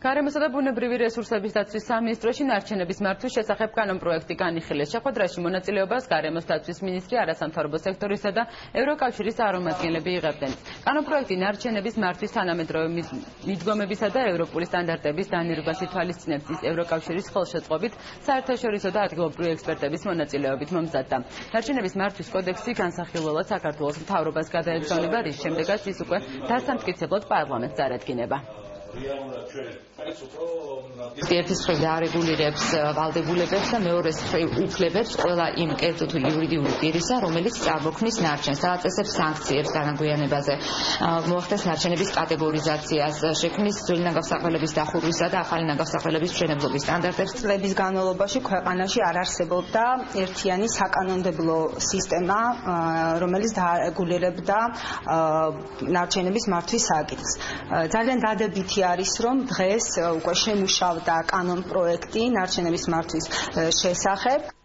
გარემოსა და ბუნებრივი რესურსების დაცვის სამინისტროში ნარჩენების მართვის შესახებ კანონპროექტი განიხილეს. შეხვედრაში მონაწილეობას გარემოს დაცვის მინისტრი, არასამთავრობო სექტორისა და ევროკავშირის წარმომადგენლები იღებდნენ. კანონპროექტი ნარჩენების მართვის თანამედროვე მიდგომებისა და ევროპული სტანდარტების დანერგვას ითვალისწინებს. ის ევროკავშირის ხელშეწყობით საერთაშორისო და ადგილობრივი ექსპერტების მონაწილეობით მომზადდა. ნარჩენების მართვის კოდექსი განსახილველად საქართველოს მთავრობას გადაეგზავნება, რის შემდეგაც ის უკვე დასამტკიცებლად პარლამენტს წარადგინება. Ერთის მხრივ დაარეგულირებს ვალდებულებებს და მეორეს მხრივ უფლებებს ყველა იმ კერძო თუ იურიდიული პირისა, რომელიც წარმოქმნის ნარჩენს, დააწესებს სანქციებს განაგვიანებაზე, მოახდენს ნარჩენების კატეგორიზაციას, შექმნის ძველი ნაგავსახველების დახურვისა და ახალი ნაგავსახველების მშენებლობის სტანდარტებს. წლების განმავლობაში ქვეყანაში არ არსებობდა ერთიანი საკანონმდებლო სისტემა, რომელიც დაარეგულირებდა ნარჩენების მართვის საკითხს. ძალიან დადებითი არის, რომ დღეს უკვე შემუშავდა კანონპროექტი ნარჩენების მართვის შესახებ.